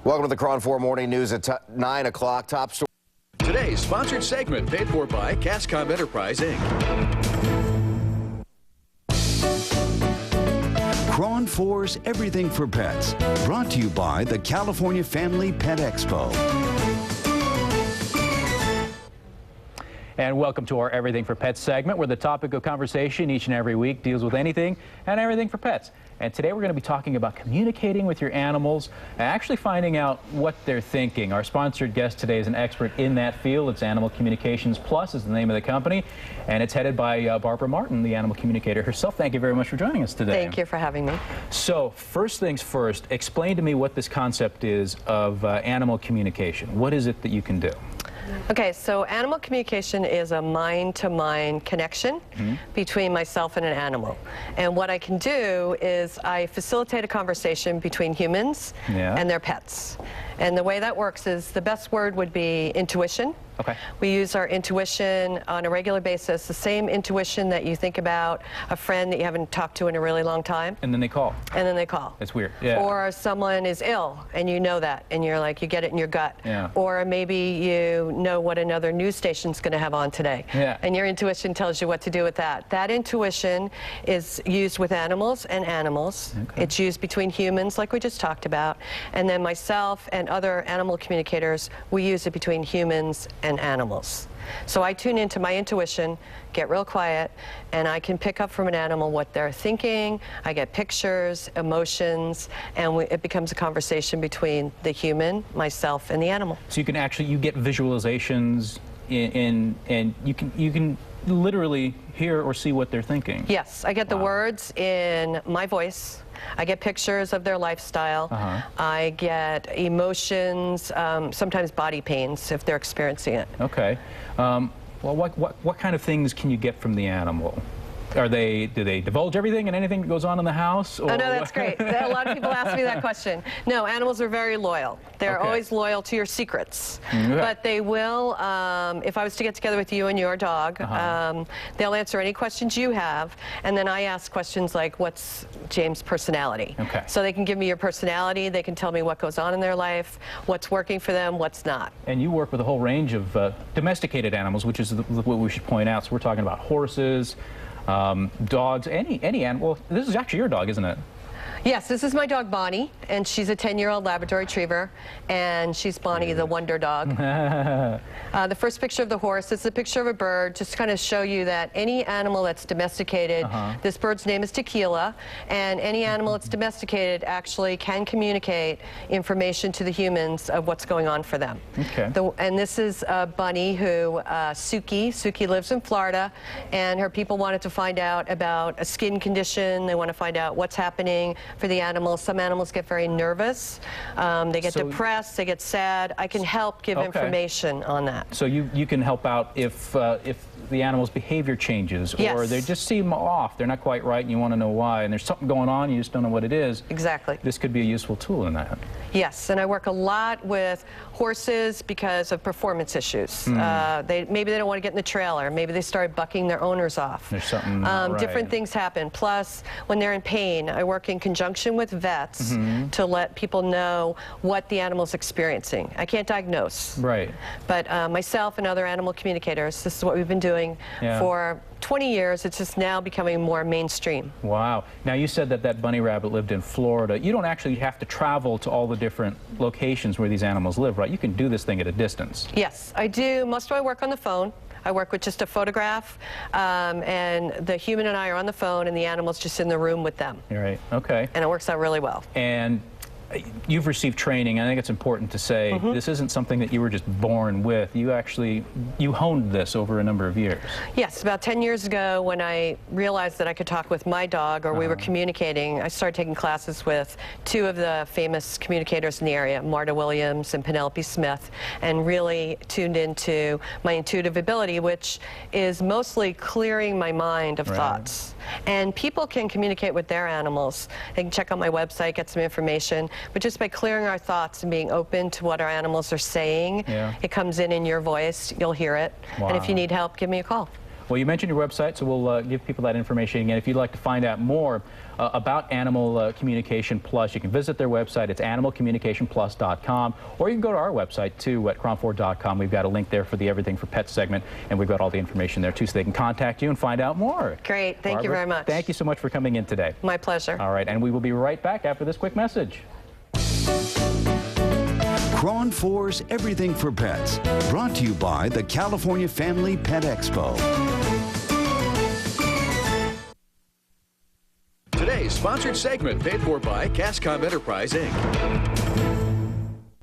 Welcome to the KRON-4 Morning News at 9 o'clock. Top story. Today's sponsored segment paid for by Cascom Enterprise, Inc. KRON-4's Everything for Pets, brought to you by the California Family Pet Expo. And welcome to our Everything for Pets segment, where the topic of conversation each and every week deals with anything and everything for pets. And today we're going to be talking about communicating with your animals and actually finding out what they're thinking. Our sponsored guest today is an expert in that field. It's Animal Communications Plus is the name of the company, and it's headed by Barbara Martin, the animal communicator herself. Thank you very much for joining us today. Thank you for having me. So first things first, explain to me what this concept is of animal communication. What is it that you can do? Okay, so animal communication is a mind-to-mind connection between myself and an animal. And what I can do is I facilitate a conversation between humans and their pets. And the way that works is the best word would be intuition. Okay. We use our intuition on a regular basis, the same intuition that you think about a friend that you haven't talked to in a really long time. And then they call. And then they call. It's weird. Yeah. Or someone is ill and you know that and you're like, you get it in your gut. Yeah. Or maybe you know what another news station's going to have on today. Yeah. And your intuition tells you what to do with that. That intuition is used with animals and animals. Okay. It's used between humans like we just talked about. And then myself and other animal communicators, we use it between humans and animals. So I tune into my intuition, get real quiet, and I can pick up from an animal what they're thinking. I get pictures, emotions, and it becomes a conversation between the human, myself, and the animal. So you can actually, you get visualizations and you can literally hear or see what they're thinking. Yes, I get the words in my voice. I get pictures of their lifestyle. I get emotions, sometimes body pains if they're experiencing it. Okay. Well, what kind of things can you get from the animal? Do they divulge everything and anything that goes on in the house? Or oh, no, that's great. A lot of people ask me that question. No, animals are very loyal. They're always loyal to your secrets. But they will, if I was to get together with you and your dog, they'll answer any questions you have, and then I ask questions like, what's James' personality? Okay. So they can give me your personality, they can tell me what goes on in their life, what's working for them, what's not. And you work with a whole range of domesticated animals, which is what we should point out. So we're talking about horses, dogs, any animal. This is actually your dog, isn't it? Yes, this is my dog Bonnie, and she's a 10-year-old Labrador Retriever, and she's Bonnie the Wonder Dog. The first picture of the horse is a picture of a bird, just to kind of show you that any animal that's domesticated, this bird's name is Tequila, and any animal that's domesticated actually can communicate information to the humans of what's going on for them. Okay. And this is Bunny, who, Suki lives in Florida, and her people wanted to find out about a skin condition. They want to find out what's happening for the animals. Some animals get very nervous, they get depressed, they get sad. I can help give information on that. So you can help out if the animal's behavior changes, or they just seem off, they're not quite right, and you want to know why, and there's something going on, you just don't know what it is. Exactly. This could be a useful tool in that. Yes, and I work a lot with horses because of performance issues. Maybe they don't want to get in the trailer. Maybe they start bucking their owners off. There's something different things happen. Plus, when they're in pain, I work in conjunction with vets to let people know what the animal's experiencing. I can't diagnose. Right. But myself and other animal communicators, this is what we've been doing for 20 years. It's just now becoming more mainstream. Wow. Now, you said that bunny rabbit lived in Florida. You don't actually have to travel to all the different locations where these animals live, right? You can do this thing at a distance. Yes, I do. Most of my work on the phone. I work with just a photograph, and the human and I are on the phone, and the animal's just in the room with them. Right. Okay. And it works out really well. And you've received training. I think it's important to say this isn't something that you were just born with. You honed this over a number of years. Yes, about 10 years ago, when I realized that I could talk with my dog, or we were communicating, I started taking classes with two of the famous communicators in the area, Marta Williams and Penelope Smith, and really tuned into my intuitive ability, which is mostly clearing my mind of thoughts. And people can communicate with their animals. They can check out my website, get some information. But just by clearing our thoughts and being open to what our animals are saying, it comes in your voice, you'll hear it. And if you need help, give me a call. Well, you mentioned your website, so we'll give people that information again. If you'd like to find out more about Animal Communication Plus, you can visit their website. It's animalcommunicationplus.com, or you can go to our website too at KRON4.com. We've got a link there for the Everything for Pets segment, and we've got all the information there too, so they can contact you and find out more. Great. Thank you Barbara, very much. Thank you so much for coming in today. My pleasure. All right, and we will be right back after this quick message. KRON-4's Everything for Pets, brought to you by the California Family Pet Expo. Today's sponsored segment paid for by Cascom Enterprise, Inc.